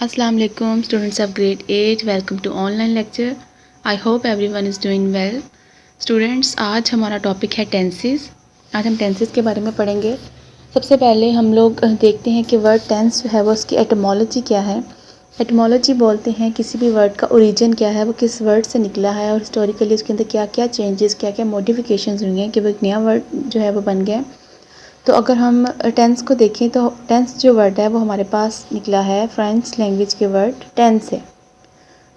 Assalamu alaikum students of grade 8, welcome to online lecture. I hope everyone is doing well. Students, आज हमारा topic है tenses. आज हम tenses के बारे में पढ़ेंगे। सबसे पहले हम लोग देखते हैं कि वर्ड टेंस जो है वो उसकी एटमोलॉजी क्या है। एटमोलॉजी बोलते हैं किसी भी वर्ड का ओरिजिन क्या है, वो किस वर्ड से निकला है और हिस्टोरिकली उसके अंदर क्या क्या चेंजेस, क्या क्या मॉडिफिकेशंस हुई हैं कि वो एक नया वर्ड जो है वो बन गया। तो अगर हम टेंस को देखें तो टेंस जो वर्ड है वो हमारे पास निकला है फ्रेंच लैंग्वेज के वर्ड टेंस से,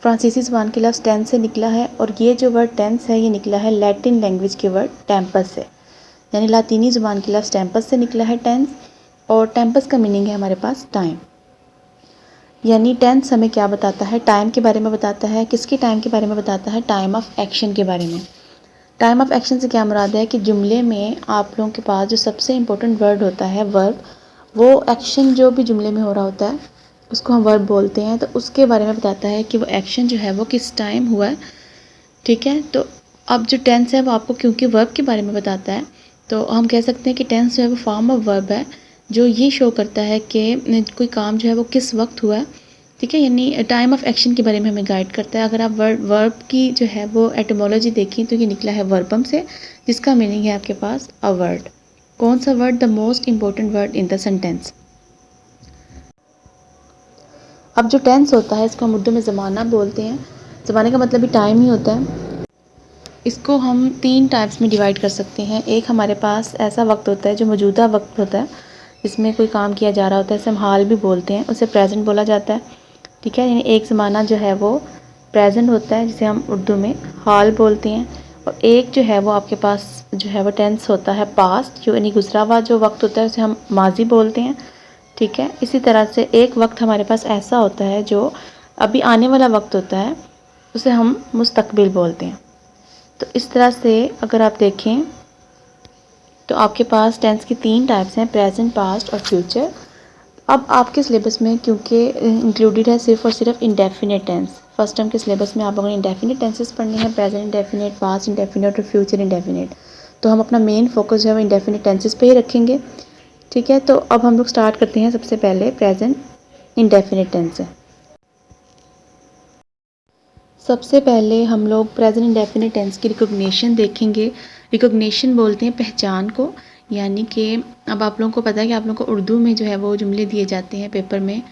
फ्रांसीसी ज़बान के लफ्ज़ टेंस से निकला है। और ये जो वर्ड टेंस है ये निकला है लैटिन लैंग्वेज के वर्ड टेम्पस से, यानी लातीनी ज़बान के लफ्ज़ टेम्पस से निकला है टेंस। और टेम्पस का मीनिंग है हमारे पास टाइम, यानी टेंस हमें क्या बताता है, टाइम के बारे में बताता है। किसकी टाइम के बारे में बताता है? टाइम ऑफ एक्शन के बारे में। टाइम ऑफ एक्शन से क्या मुराद है कि जुमले में आप लोगों के पास जो सबसे इम्पोर्टेंट वर्ड होता है वर्ब, वो एक्शन जो भी जुमले में हो रहा होता है उसको हम वर्ब बोलते हैं। तो उसके बारे में बताता है कि वो एक्शन जो है वो किस टाइम हुआ है। ठीक है, तो अब जो टेंस है वो आपको क्योंकि वर्ब के बारे में बताता है तो हम कह सकते हैं कि टेंस जो है वो फॉर्म ऑफ वर्ब है जो ये शो करता है कि कोई काम जो है वो किस वक्त हुआ है। ठीक है, यानी टाइम ऑफ एक्शन के बारे में हमें गाइड करता है। अगर आप वर्ब की जो है वो एटमोलॉजी देखें तो ये निकला है वर्बम से, जिसका मीनिंग है आपके पास अ वर्ड। कौन सा word? The most important word in the sentence. अब जो टेंस होता है इसको हम उर्दू में ज़माना बोलते हैं। ज़माने का मतलब भी टाइम ही होता है। इसको हम 3 टाइप्स में डिवाइड कर सकते हैं। एक हमारे पास ऐसा वक्त होता है जो मौजूदा वक्त होता है, जिसमें कोई काम किया जा रहा होता है, इसे हम हाल भी बोलते हैं, उसे प्रेजेंट बोला जाता है। ठीक है, यानी एक ज़माना जो है वो प्रेजेंट होता है जिसे हम उर्दू में हाल बोलते हैं। और एक जो है वो आपके पास जो है वो टेंस होता है पास्ट, जो यानी गुजरा हुआ जो वक्त होता है उसे हम माजी बोलते हैं। ठीक है, इसी तरह से एक वक्त हमारे पास ऐसा होता है जो अभी आने वाला वक्त होता है, उसे हम मुस्तकबिल बोलते हैं। तो इस तरह से अगर आप देखें तो आपके पास टेंस की 3 टाइप्स हैं, प्रेजेंट, पास्ट और फ्यूचर। अब आपके सिलेबस में क्योंकि इंक्लूडेड है सिर्फ और सिर्फ इंडेफिनिट टेंस, फर्स्ट टर्म के सिलेबस में आप लोगों ने इंडेफिनिट टेंसेस पढ़ने हैं, प्रेजेंट इंडेफिनिट, पास्ट इंडेफिनिट और फ्यूचर इंडेफिनिट। तो हम अपना मेन फोकस जो है वो इंडेफिनिट टेंसेस पे ही रखेंगे। ठीक है, तो अब हम लोग स्टार्ट करते हैं। सबसे पहले प्रेजेंट इंडेफिनिट टेंस है। सबसे पहले हम लोग प्रेजेंट इंडेफिनिट टेंस की रिकॉग्निशन देखेंगे। रिकॉग्निशन बोलते हैं पहचान को, यानी कि अब आप लोगों को पता है कि आप लोगों को उर्दू में जो है वो जुमले दिए जाते हैं पेपर में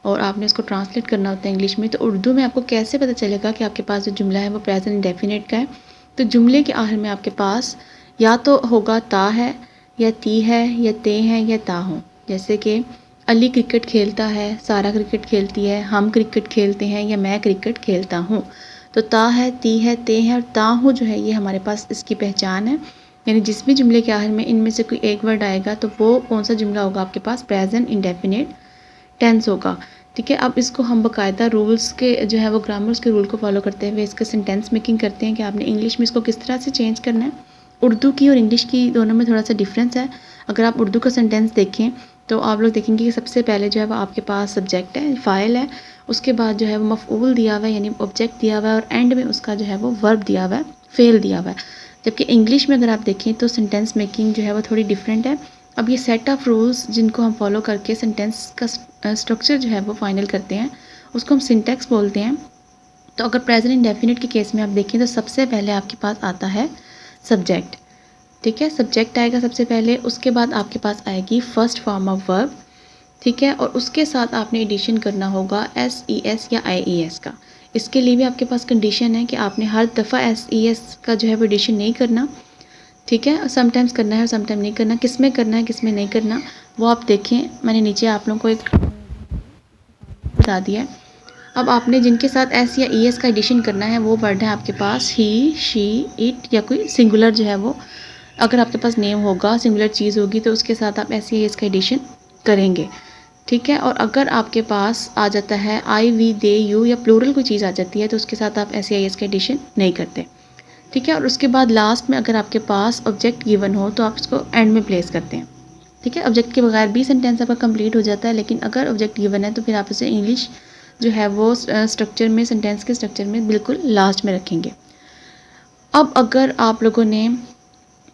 और आपने उसको ट्रांसलेट करना होता है इंग्लिश में। तो उर्दू में आपको कैसे पता चलेगा कि आपके पास जो जुमला है वो प्रेजेंट इंडेफिनिट का है? तो जुमले के आखिर में आपके पास या तो होगा ता है, या ती है, या ते हैं, या ता हो। जैसे कि अली क्रिकेट खेलता है, सारा क्रिकेट खेलती है, हम क्रिकेट खेलते हैं, या मैं क्रिकेट खेलता हूँ। तो ता है, ती है, ते है और ता हूँ जो है ये हमारे पास इसकी पहचान है। यानी जिस भी जुमले के आखिर में इनमें से कोई एक वर्ड आएगा तो वो कौन सा जुमला होगा आपके पास? प्रेजेंट इंडेफिनिट टेंस होगा। ठीक है, अब इसको हम बाकायदा रूल्स के जो है वो ग्रामर्स के रूल को फॉलो करते हुए इसका सेंटेंस मेकिंग करते हैं कि आपने इंग्लिश में इसको किस तरह से चेंज करना है। उर्दू की और इंग्लिश की दोनों में थोड़ा सा डिफरेंस है। अगर आप उर्दू का सेंटेंस देखें तो आप लोग देखेंगे कि सबसे पहले जो है वो आपके पास सब्जेक्ट है, फ़ाइल है, उसके बाद जो है वो मफ़ऊल दिया हुआ है यानी ऑब्जेक्ट दिया हुआ है और एंड में उसका जो है वो वर्ब दिया हुआ है, फ़ेल दिया हुआ है। जबकि इंग्लिश में अगर आप देखें तो सेंटेंस मेकिंग जो है वो थोड़ी डिफरेंट है। अब ये सेट ऑफ रूल्स जिनको हम फॉलो करके सेंटेंस का स्ट्रक्चर जो है वो फाइनल करते हैं उसको हम सिंटैक्स बोलते हैं। तो अगर प्रेजेंट इंडेफिनिट के केस में आप देखें तो सबसे पहले आपके पास आता है सब्जेक्ट। ठीक है, सब्जेक्ट आएगा सबसे पहले, उसके बाद आपके पास आएगी फर्स्ट फॉर्म ऑफ वर्ब। ठीक है, और उसके साथ आपने एडिशन करना होगा एस ई एस या आई ई एस का। इसके लिए भी आपके पास कंडीशन है कि आपने हर दफ़ा एस ई एस का जो है वो एडिशन नहीं करना। ठीक है, समटाइम्स करना है और समटाइम नहीं करना। किस में करना है किस में नहीं करना वो आप देखें, मैंने नीचे आप लोगों को एक बता दिया है। अब आपने जिनके साथ एस या ई एस का एडिशन करना है वो वर्ड है आपके पास ही, शी, इट या कोई सिंगुलर जो है वो। अगर आपके पास नेम होगा, सिंगुलर चीज़ होगी तो उसके साथ आप एस या ई एस का एडिशन करेंगे। ठीक है, और अगर आपके पास आ जाता है आई, वी, दे, यू या प्लूरल कोई चीज़ आ जाती है तो उसके साथ आप एस या ई एस का एडिशन नहीं करते। ठीक है, और उसके बाद लास्ट में अगर आपके पास ऑब्जेक्ट गिवन हो तो आप उसको एंड में प्लेस करते हैं। ठीक है, ऑब्जेक्ट के बगैर भी सेंटेंस आपका कंप्लीट हो जाता है, लेकिन अगर ऑब्जेक्ट गिवन है तो फिर आप उसे इंग्लिश जो है वो स्ट्रक्चर में, सेंटेंस के स्ट्रक्चर में बिल्कुल लास्ट में रखेंगे। अब अगर आप लोगों ने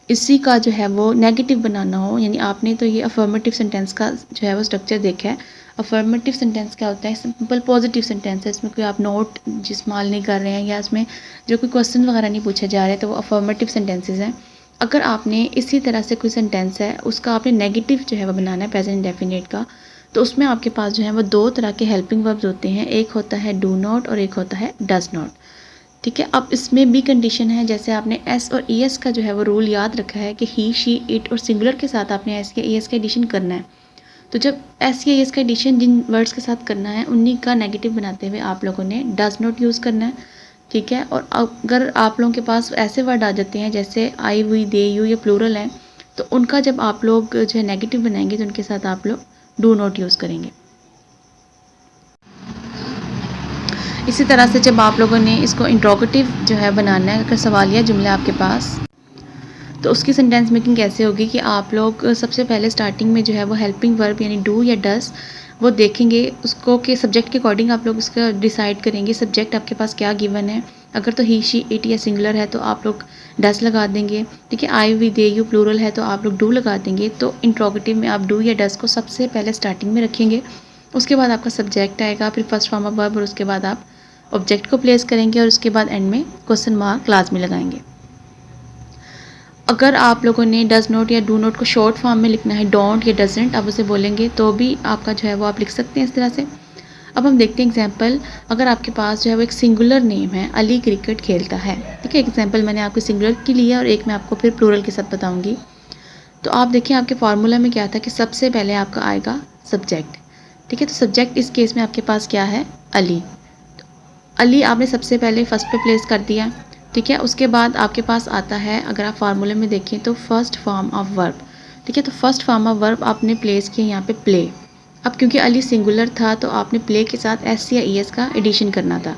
इसी का जो है वो नेगेटिव बनाना हो, यानी आपने तो ये अफर्मेटिव सेंटेंस का जो है वो स्ट्रक्चर देखा है। अफर्मेटिव सेंटेंस क्या होता है? सिंपल पॉजिटिव सेंटेंस है, इसमें कोई आप नोट इस्तेमाल नहीं कर रहे हैं या इसमें जो कोई क्वेश्चन वगैरह नहीं पूछे जा रहे, तो वो अफर्मेटिव सेंटेंसेस हैं। अगर आपने इसी तरह से कोई सेंटेंस है उसका आपने नेगेटिव जो है वो बनाना है प्रेजेंट इंडेफिनिट का, तो उसमें आपके पास जो है वो दो तरह के हेल्पिंग वर्ब्स होते हैं, एक होता है डू नॉट और एक होता है डज नॉट। ठीक है, अब इसमें भी कंडीशन है, जैसे आपने एस और ई एस का जो है वो रूल याद रखा है कि ही शी इट और सिंगुलर के साथ आपने एस या ई एस का एडिशन करना है। तो जब एस या ई एस का एडिशन जिन वर्ड्स के साथ करना है उन्हीं का नेगेटिव बनाते हुए आप लोगों ने डज नॉट यूज़ करना है। ठीक है, और अगर आप लोगों के पास ऐसे वर्ड आ जाते हैं जैसे आई वी दे यू या प्लूरल हैं, तो उनका जब आप लोग जो है नेगेटिव बनाएंगे तो उनके साथ आप लोग डू नॉट यूज़ करेंगे। इसी तरह से जब आप लोगों ने इसको इंट्रोगेटिव जो है बनाना है, अगर सवालिया जुमला आपके पास, तो उसकी सेंटेंस मेकिंग कैसे होगी कि आप लोग सबसे पहले स्टार्टिंग में जो है वो हेल्पिंग वर्ब यानी डू या डस वो देखेंगे उसको कि सब्जेक्ट के अकॉर्डिंग आप लोग उसका डिसाइड करेंगे सब्जेक्ट आपके पास क्या गिवन है। अगर तो ही शी इट या सिंगुलर है तो आप लोग डस लगा देंगे। ठीक है, आई वी दे यू प्लूरल है तो आप लोग डू लगा देंगे। तो इंट्रोगेटिव में आप डू या डस को सबसे पहले स्टार्टिंग में रखेंगे, उसके बाद आपका सब्जेक्ट आएगा, फिर फर्स्ट फॉर्म ऑफ वर्ब और उसके बाद आप ऑब्जेक्ट को प्लेस करेंगे और उसके बाद एंड में क्वेश्चन मार्क लाजमी लगाएंगे। अगर आप लोगों ने डज नॉट या डू नॉट को शॉर्ट फॉर्म में लिखना है, डोंट या डजेंट आप उसे बोलेंगे तो भी आपका जो है वो आप लिख सकते हैं इस तरह से। अब हम देखते हैं एग्जांपल, अगर आपके पास जो है वो एक सिंगुलर नेम है, अली क्रिकेट खेलता है। ठीक है, एग्जांपल मैंने आपको सिंगुलर की लिया और एक मैं आपको फिर प्लूरल के साथ बताऊंगी। तो आप देखिए आपके फार्मूला में क्या था कि सबसे पहले आपका आएगा सब्जेक्ट। ठीक है, तो सब्जेक्ट इस केस में आपके पास क्या है? अली। अली आपने सबसे पहले फर्स्ट पे प्लेस कर दिया। ठीक है, उसके बाद आपके पास आता है, अगर आप फार्मूले में देखें तो फर्स्ट फॉर्म ऑफ वर्ब। ठीक है, तो फर्स्ट फॉर्म ऑफ वर्ब आपने प्लेस किया यहाँ पे प्ले। अब क्योंकि अली सिंगुलर था तो आपने प्ले के साथ एस या ई एस का एडिशन करना था।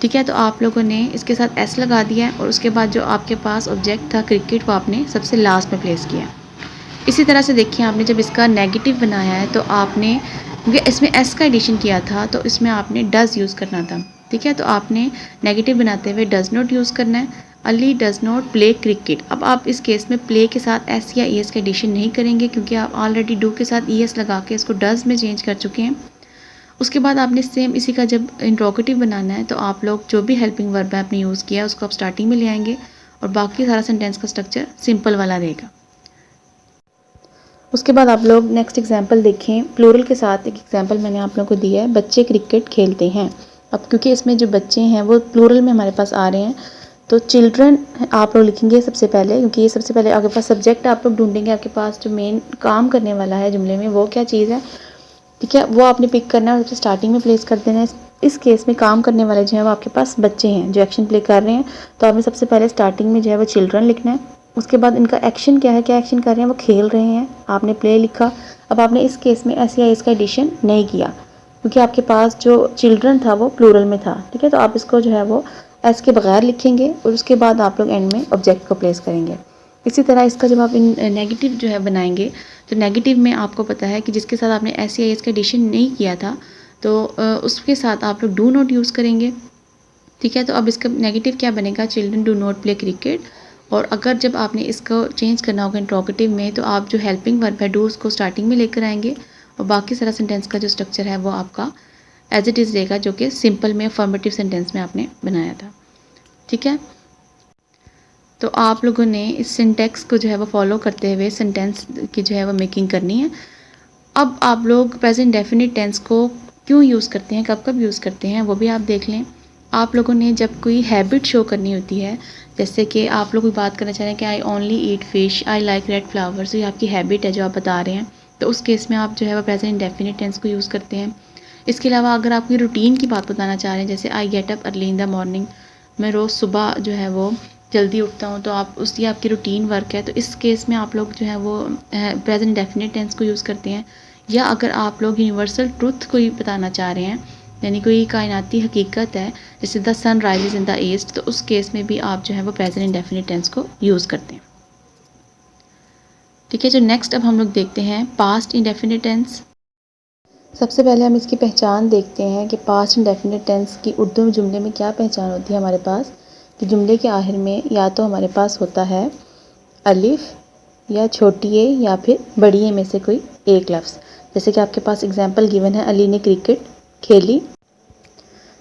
ठीक है, तो आप लोगों ने इसके साथ एस लगा दिया और उसके बाद जो आपके पास ऑब्जेक्ट था क्रिकेट को आपने सबसे लास्ट में प्लेस किया। इसी तरह से देखिए आपने जब इसका नेगेटिव बनाया है तो आपने, क्योंकि इसमें एस का एडिशन किया था तो इसमें आपने डज़ यूज़ करना था। ठीक है, तो आपने नेगेटिव बनाते हुए डज़ नॉट यूज़ करना है। Ali does not play cricket. अब आप इस केस में प्ले के साथ एस या ई एस का एडिशन नहीं करेंगे क्योंकि आप ऑलरेडी डू के साथ ई एस लगा के इसको डज़ में चेंज कर चुके हैं। उसके बाद आपने सेम इसी का जब इंट्रोगेटिव बनाना है तो आप लोग जो भी हेल्पिंग वर्ब है आपने यूज़ किया उसको आप स्टार्टिंग में ले आएंगे और बाकी सारा सेंटेंस का स्ट्रक्चर सिंपल वाला रहेगा। उसके बाद आप लोग नेक्स्ट एग्जांपल देखें, प्लूरल के साथ एक एग्जांपल मैंने आप लोगों को दिया है, बच्चे क्रिकेट खेलते हैं। अब क्योंकि इसमें जो बच्चे हैं वो प्लूरल में हमारे पास आ रहे हैं तो चिल्ड्रन आप लोग लिखेंगे सबसे पहले, क्योंकि ये सबसे पहले आपके पास सब्जेक्ट आप लोग ढूंढेंगे, आपके पास जो मेन काम करने वाला है जुमले में वो क्या चीज़ है। ठीक है, वो आपने पिक करना है और सबसे स्टार्टिंग में प्लेस कर देना है। इस केस में काम करने वाले जो है वो आपके पास बच्चे हैं जो एक्शन प्ले कर रहे हैं, तो आपने सबसे पहले स्टार्टिंग में जो है वो चिल्ड्रन लिखना है। उसके बाद इनका एक्शन क्या है, क्या एक्शन कर रहे हैं, वो खेल रहे हैं, आपने प्ले लिखा। अब आपने इस केस में एस या इसका एडिशन नहीं किया क्योंकि आपके पास जो चिल्ड्रन था वो प्लूरल में था। ठीक है, तो आप इसको जो है वो एस के बगैर लिखेंगे और उसके बाद आप लोग एंड में ऑब्जेक्ट को प्लेस करेंगे। इसी तरह इसका जब आप नेगेटिव जो है बनाएंगे तो नेगेटिव में आपको पता है कि जिसके साथ आपने एस या एस का एडिशन नहीं किया था तो उसके साथ आप लोग डू नॉट यूज़ करेंगे। ठीक है, तो अब इसका नेगेटिव क्या बनेगा? Children do not play cricket. और अगर जब आपने इसको चेंज करना होगा इंट्रोगेटिव में तो आप जो हेल्पिंग वर्ब है डू उसको स्टार्टिंग में लेकर आएंगे और बाकी सारा सेंटेंस का जो स्ट्रक्चर है वो आपका एज इट इज़ रहेगा जो कि सिंपल में अफर्मेटिव सेंटेंस में आपने बनाया था। ठीक है, तो आप लोगों ने इस सिंटेक्स को जो है वो फॉलो करते हुए सेंटेंस की जो है वो मेकिंग करनी है। अब आप लोग प्रेजेंट डेफिनिट टेंस को क्यों यूज़ करते हैं, कब कब यूज़ करते हैं वो भी आप देख लें। आप लोगों ने जब कोई हैबिट शो करनी होती है, जैसे कि आप लोग कोई बात करना चाह रहे हैं कि I only eat fish, I like red flowers, ये आपकी हैबिट है जो आप बता रहे हैं, तो उस केस में आप जो है वो प्रेजेंट डेफिनिट टेंस को यूज़ करते हैं। इसके अलावा अगर आप कोई रूटीन की बात बताना चाह रहे हैं, जैसे I get up early in the morning, मैं रोज़ सुबह जो है वो जल्दी उठता हूँ, तो आप उसकी आपकी रूटीन वर्क है, तो इस केस में आप लोग जो है वो प्रेजेंट डेफिनिट टेंस को यूज़ करते हैं। या अगर आप लोग यूनिवर्सल ट्रुथ कोई बताना चाह रहे हैं, यानी कोई कायनाती हकीकत है जैसे the sun rises in the east, तो उस केस में भी आप जो है वो प्रेजेंट इंडेफिनिट टेंस को यूज़ करते हैं। ठीक है, जो नेक्स्ट अब हम लोग देखते हैं पास्ट इंडेफिनिट टेंस। सबसे पहले हम इसकी पहचान देखते हैं कि पास्ट इंडेफिनिट टेंस की उर्दू जुमले में क्या पहचान होती है हमारे पास, कि जुमले के आखिर में या तो हमारे पास होता है अलिफ या छोटी ए या फिर बड़ी ए में से कोई एक लफ्ज़। जैसे कि आपके पास एग्जांपल गिवन है, अली ने क्रिकेट खेली।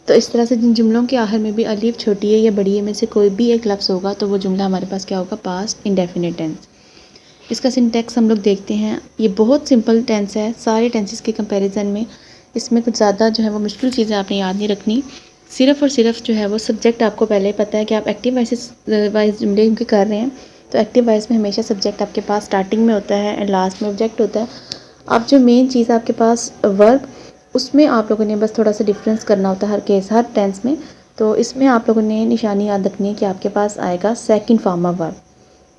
तो इस तरह से जिन जुमलों के आखिर में भी अलिफ, छोटी ए या बड़ी ए में से कोई भी एक लफ्ज़ होगा तो वो जुमला हमारे पास क्या होगा, पास्ट इंडेफिनिट टेंस। इसका सिंटैक्स हम लोग देखते हैं। ये बहुत सिंपल टेंस है सारे टेंसेस के कंपैरिजन में। इसमें कुछ ज़्यादा जो है वो मुश्किल चीज़ें आपने याद नहीं रखनी। सिर्फ़ और सिर्फ जो है वो सब्जेक्ट आपको पहले पता है कि आप एक्टिव वाइज जुमले उनके कर रहे हैं। तो एक्टिव वॉइस में हमेशा सब्जेक्ट आपके पास स्टार्टिंग में होता है एंड लास्ट में ऑब्जेक्ट होता है। अब जो मेन चीज़ आपके पास वर्ब, उसमें आप लोगों ने बस थोड़ा सा डिफरेंस करना होता है हर केस, हर टेंस में। तो इसमें आप लोगों ने निशानी याद रखनी है कि आपके पास आएगा सेकंड फॉर्म ऑफ वर्ब।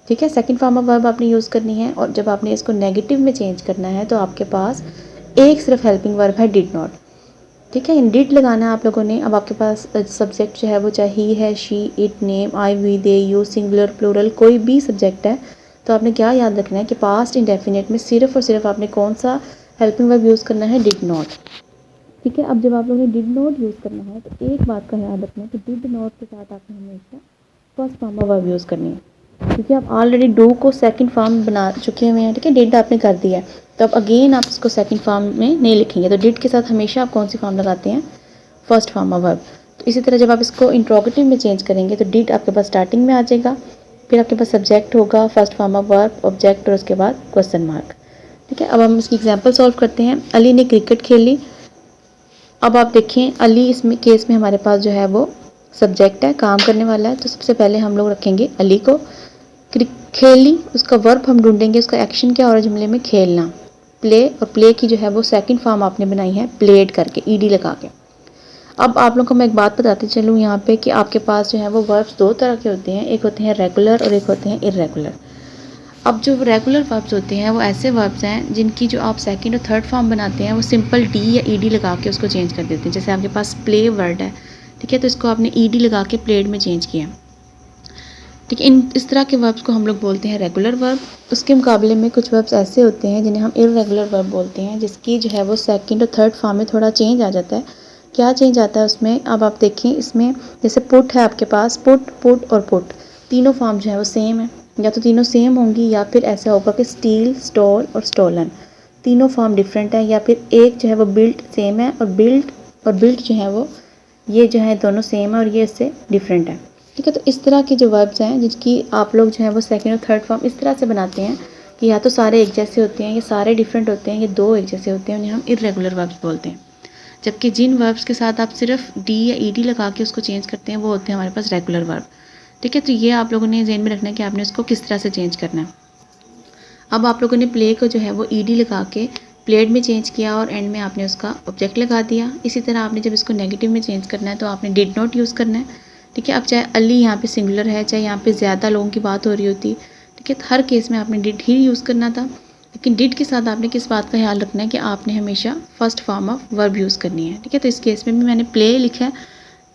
ठीक है, सेकंड फॉर्म ऑफ वर्ब आपने यूज़ करनी है। और जब आपने इसको नेगेटिव में चेंज करना है तो आपके पास एक सिर्फ हेल्पिंग वर्ब है, डिड नॉट। ठीक है, इन डिड लगाना है आप लोगों ने। अब आपके पास सब्जेक्ट जो है वो चाहे ही है, she, it, name, I, we, they, you, singular, plural, कोई भी सब्जेक्ट है। तो आपने क्या याद रखना है कि पास्ट इंडेफिनिट में सिर्फ और सिर्फ आपने कौन सा हेल्पिंग वर्ब यूज़ करना है, डिड नॉट। ठीक है, अब जब आप लोगों ने डिड नॉट यूज़ करना है तो एक बात का याद रखना है कि डिड नॉट के साथ आपने हमेशा first form of verb use करनी है, क्योंकि आप ऑलरेडी डू को सेकंड फॉर्म बना चुके हुए हैं। ठीक है, डिड आपने कर दिया है, तो अब अगेन आप इसको सेकंड फॉर्म में नहीं लिखेंगे। तो डिड के साथ हमेशा आप कौन सी फॉर्म लगाते हैं, फर्स्ट फॉर्म ऑफ वर्ब। तो इसी तरह जब आप इसको इंट्रोगेटिव में चेंज करेंगे तो डिड आपके पास स्टार्टिंग में आ जाएगा, फिर आपके पास सब्जेक्ट होगा, first form of verb, object, और उसके बाद क्वेश्चन मार्क। ठीक है, अब हम इसकी एग्जाम्पल सॉल्व करते हैं। अली ने क्रिकेट खेली। अब आप देखें, अली इसमें केस में हमारे पास जो है वो सब्जेक्ट है, काम करने वाला है। तो सबसे पहले हम लोग रखेंगे अली को। खेली, उसका वर्ब हम ढूंढेंगे, उसका एक्शन क्या हो रहा है जुमले में, खेलना। प्ले, और प्ले की जो है वो सेकंड फॉर्म आपने बनाई है प्लेड करके, ईडी लगा के। अब आप लोगों को मैं एक बात बताती चलूँ यहाँ पे कि आपके पास जो है वो वर्ब्स दो तरह के होते हैं, एक होते हैं रेगुलर और एक होते हैं इर्रेगुलर। अब जो रेगुलर वर्ब्स होते हैं वो ऐसे वर्ब्स हैं जिनकी जो आप सेकंड और थर्ड फॉर्म बनाते हैं वो सिंपल डी या ईडी लगा के उसको चेंज कर देते हैं। जैसे आपके पास प्ले वर्ड है, ठीक है, तो इसको आपने ईडी लगा के प्लेड में चेंज किया। ठीक है, इस तरह के वर्ब्स को हम लोग बोलते हैं रेगुलर वर्ब। उसके मुकाबले में कुछ वर्ब्स ऐसे होते हैं जिन्हें हम इर्रेगुलर वर्ब बोलते हैं, जिसकी जो है वो सेकंड और थर्ड फॉर्म में थोड़ा चेंज आ जाता है। क्या चेंज आता है उसमें, अब आप देखें, इसमें जैसे पुट है आपके पास, पुट, पुट और पुट, तीनों फॉर्म जो है वो सेम है। या तो तीनों सेम होंगी या फिर ऐसा होगा कि स्टील, स्टोल और स्टोलन, तीनों फॉर्म डिफरेंट है। या फिर एक जो है वो बिल्ट सेम है और बिल्ट जो है वो, ये जो है दोनों सेम है और ये इससे डिफरेंट है। ठीक है, तो इस तरह के जो वर्ब्स हैं जिसकी आप लोग जो है वो सेकंड और थर्ड फॉर्म इस तरह से बनाते हैं कि या तो सारे एक जैसे होते हैं या सारे डिफरेंट होते हैं या दो एक जैसे होते हैं, उन्हें हम इर्रेगुलर वर्ब्स बोलते हैं। जबकि जिन वर्ब्स के साथ आप सिर्फ डी या ईडी लगा के उसको चेंज करते हैं वो होते हैं हमारे पास रेगुलर वर्ब। ठीक है, तो ये आप लोगों ने ज़हन में रखना है कि आपने उसको किस तरह से चेंज करना है। अब आप लोगों ने प्ले को जो है वो ईडी लगा के प्लेड में चेंज किया और एंड में आपने उसका ऑब्जेक्ट लगा दिया। इसी तरह आपने जब इसको नेगेटिव में चेंज करना है तो आपने डिड नॉट यूज़ करना है। ठीक है, अब चाहे अली यहाँ पे सिंगुलर है, चाहे यहाँ पे ज़्यादा लोगों की बात हो रही होती, ठीक है, तो हर केस में आपने डिड ही यूज़ करना था। लेकिन डिड के साथ आपने किस बात का ख्याल रखना है कि आपने हमेशा first form of verb use करनी है। ठीक है, तो इस केस में भी मैंने प्ले लिखा है,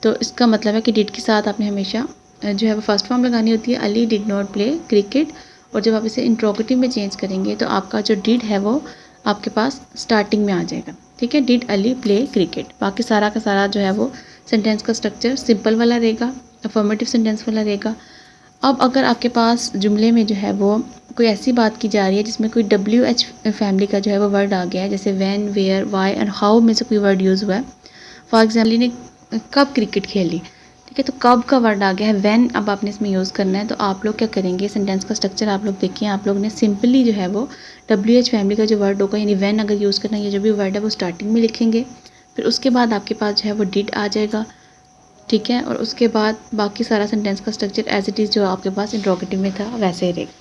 तो इसका मतलब है कि डिड के साथ आपने हमेशा जो है वो फर्स्ट फॉर्म लगानी होती है, Ali did not play cricket. और जब आप इसे इंट्रोगेटिव में चेंज करेंगे तो आपका जो डिड है वो आपके पास स्टार्टिंग में आ जाएगा। ठीक है, डिड अली प्ले क्रिकेट। बाकी सारा का सारा जो है वो सेंटेंस का स्ट्रक्चर सिंपल वाला रहेगा, अफर्मेटिव सेंटेंस वाला रहेगा। अब अगर आपके पास जुमले में जो है वो कोई ऐसी बात की जा रही है जिसमें कोई WH फैमिली का जो है वो वर्ड आ गया है, जैसे when, where, why and how में से कोई वर्ड यूज़ हुआ है। फॉर एग्जाम्पल, ने कब क्रिकेट खेली, ठीक है, तो कब का वर्ड आ गया है, व्हेन अब आपने इसमें यूज़ करना है। तो आप लोग क्या करेंगे, सेंटेंस का स्ट्रक्चर आप लोग देखिए, आप लोग ने सिंपली जो है वो WH फैमिली का जो वर्ड होगा, यानी व्हेन अगर यूज़ करना है, ये जो भी वर्ड है वो स्टार्टिंग में लिखेंगे। फिर उसके बाद आपके पास जो है वो डिड आ जाएगा। ठीक है, और उसके बाद बाकी सारा सेंटेंस का स्ट्रक्चर एज इट इज़ जो आपके पास इंट्रोगेटिव में था वैसे ही रहेगा।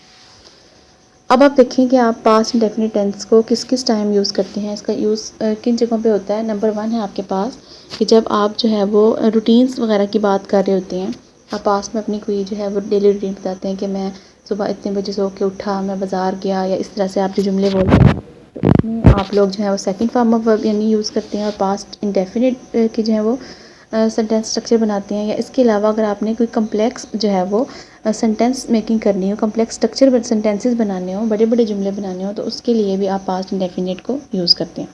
अब आप देखें कि आप पास्ट इंडेफिनिट टेंस को किस किस टाइम यूज़ करते हैं, इसका यूज़ किन जगहों पे होता है। नंबर 1 है आपके पास कि जब आप जो है वो रूटीन्स वगैरह की बात कर रहे होते हैं, आप पास्ट में अपनी कोई जो है वो डेली रूटीन बताते हैं कि मैं सुबह इतने बजे सो के उठा, मैं बाज़ार गया, या इस तरह से आप जो जुमले बोलते हैं, तो इसमें आप लोग जो है वो सेकंड फॉर्म ऑफ वर्ब यानी यूज़ करते हैं और पास्ट इंडेफिनिट की जो है वो सेंटेंस स्ट्रक्चर बनाते हैं। या इसके अलावा अगर आपने कोई कम्प्लेक्स जो है वो सेंटेंस मेकिंग करनी हो, कम्प्लेक्स स्ट्रक्चर सेंटेंसेस बनाने हो, बड़े बड़े जुमले बनाने हो, तो उसके लिए भी आप पास्ट इंडेफिनिट को यूज़ करते हैं।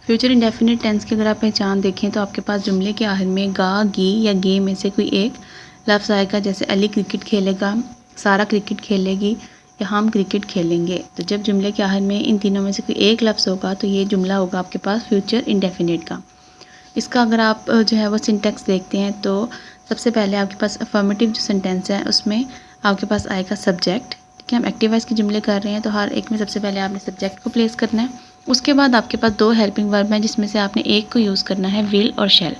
फ्यूचर इंडेफिनिट टेंस की अगर आप पहचान देखें तो आपके पास जुमले के आखिर में गा, गी या गे में से कोई एक लफ्ज़ आएगा जैसे अली क्रिकेट खेलेगा, सारा क्रिकेट खेलेगी या हम क्रिकेट खेलेंगे। तो जब जुमले के आखिर में इन तीनों में से कोई एक लफ्ज़ होगा तो ये जुमला होगा आपके पास फ्यूचर इंडेफिनिट का। इसका अगर आप जो है वो सिंटेक्स देखते हैं तो सबसे पहले आपके पास अफर्मेटिव जो सेंटेंस है उसमें आपके पास आएगा सब्जेक्ट। ठीक है, हम एक्टिव वॉइस के जुमले कर रहे हैं तो हर एक में सबसे पहले आपने सब्जेक्ट को प्लेस करना है। उसके बाद आपके पास 2 हेल्पिंग वर्ब हैं जिसमें से आपने एक को यूज़ करना है विल और शैल।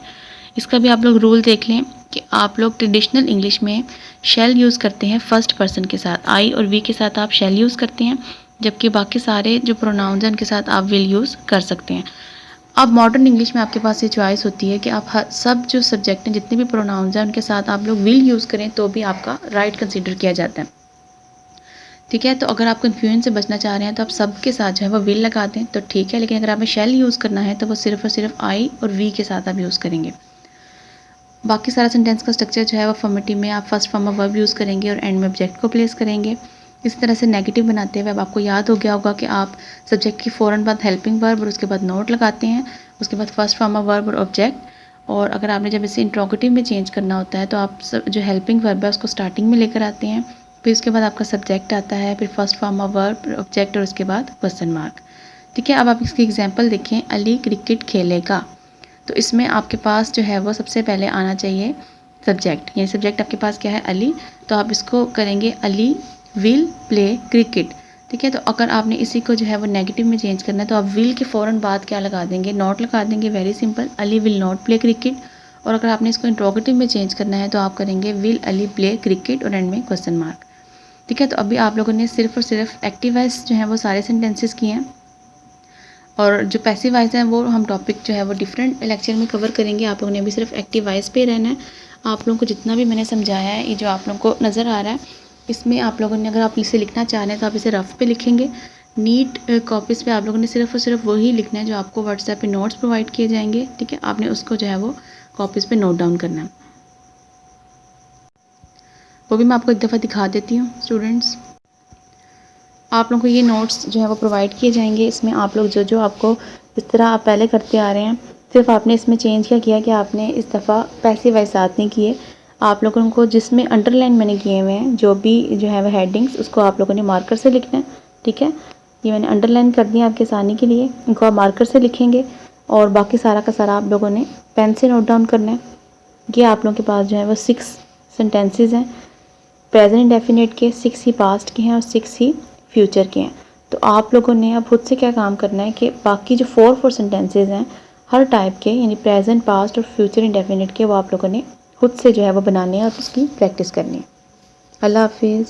इसका भी आप लोग रूल देख लें कि आप लोग ट्रेडिशनल इंग्लिश में शैल यूज़ करते हैं फर्स्ट पर्सन के साथ, आई और वी के साथ आप शैल यूज़ करते हैं, जबकि बाकी सारे जो प्रोनाउंस हैं उनके साथ आप विल यूज़ कर सकते हैं। अब मॉडर्न इंग्लिश में आपके पास ये चॉइस होती है कि आप हर सब जो सब्जेक्ट हैं जितने भी प्रोनाउंस हैं उनके साथ आप लोग विल यूज़ करें तो भी आपका राइट कंसीडर किया जाता है। ठीक है, तो अगर आप कन्फ्यूजन से बचना चाह रहे हैं तो आप सब के साथ जो है वो विल लगा दें तो ठीक है, लेकिन अगर आपने शैल यूज़ करना है तो वो सिर्फ और सिर्फ आई और वी के साथ आप यूज़ करेंगे। बाकी सारा सेंटेंस का स्ट्रक्चर जो है वो अफर्मेटिव में आप first form of verb use करेंगे और एंड में ऑब्जेक्ट को प्लेस करेंगे। इस तरह से नेगेटिव बनाते हुए अब आपको याद हो गया होगा कि आप सब्जेक्ट की फ़ौरन बाद हेल्पिंग वर्ब और उसके बाद नोट लगाते हैं, उसके बाद फर्स्ट फॉर्म ऑफ वर्ब और ऑब्जेक्ट। और अगर आपने जब इसे इंट्रोगेटिव में चेंज करना होता है तो आप जो हेल्पिंग वर्ब है उसको स्टार्टिंग में लेकर आते हैं, फिर उसके बाद आपका सब्जेक्ट आता है, फिर first form of verb, object और उसके बाद क्वेश्चन मार्क। ठीक है, अब आप इसकी एग्जाम्पल देखें, अली क्रिकेट खेलेगा। तो इसमें आपके पास जो है वो सबसे पहले आना चाहिए सब्जेक्ट, यानी सब्जेक्ट आपके पास क्या है अली, तो आप इसको करेंगे अली विल प्ले क्रिकेट। ठीक है, तो अगर आपने इसी को जो है वो नेगेटिव में चेंज करना है तो आप विल के फ़ौरन बाद क्या लगा देंगे, नॉट लगा देंगे, very simple, Ali will not play cricket. और अगर आपने इसको इंट्रोगेटिव में चेंज करना है तो आप करेंगे विल अली प्ले क्रिकेट और एंड में क्वेश्चन मार्क। ठीक है, तो अभी आप लोगों ने सिर्फ और सिर्फ एक्टिव वॉइस जो है वो सारे सेंटेंसेस किए हैं और जो पैसिव वॉइस हैं वो हम टॉपिक जो है वो डिफरेंट लेक्चर में कवर करेंगे। आप लोगों ने अभी सिर्फ एक्टिव वॉइस पे रहना है। आप लोगों को जितना भी मैंने समझाया है, ये जो आप लोगों को नज़र आ रहा है, इसमें आप लोगों ने अगर आप इसे लिखना चाह रहे हैं तो आप इसे रफ पे लिखेंगे। नीट कॉपीज़ पे आप लोगों ने सिर्फ और सिर्फ वही लिखना है जो आपको व्हाट्सएप पे नोट्स प्रोवाइड किए जाएंगे। ठीक है, आपने उसको जो है वो कॉपीज़ पे नोट डाउन करना है। वो भी मैं आपको एक दफ़ा दिखा देती हूँ स्टूडेंट्स। आप लोगों को ये नोट्स जो है वो प्रोवाइड किए जाएंगे। इसमें आप लोग जो जो आपको इस तरह आप पहले करते आ रहे हैं, सिर्फ आपने इसमें चेंज क्या किया कि आपने इस दफ़ा पैसिव वॉइस साथ नहीं किए। आप लोगों को जिसमें अंडरलाइन मैंने किए हुए हैं जो भी जो है वो हेडिंग्स, उसको आप लोगों ने मार्कर से लिखना है। ठीक है, ये मैंने अंडरलाइन कर दिया आपके आसानी के लिए, इनको आप मार्कर से लिखेंगे और बाकी सारा का सारा आप लोगों ने पेन से नोट डाउन करना है। ये आप लोगों के पास जो है वो 6 सेंटेंसेस हैं प्रेजेंट इंडेफिनिट के, 6 ही पास्ट के हैं और 6 ही फ्यूचर के हैं। तो आप लोगों ने अब खुद से क्या काम करना है कि बाकी जो 4 सेंटेंसेस हैं हर टाइप के, यानी प्रेजेंट, पास्ट और फ्यूचर इंडेफिनिट के, वो आप लोगों ने खुद से जो है वो बनाने हैं और उसकी प्रैक्टिस करनी है। अल्लाह हाफिज़।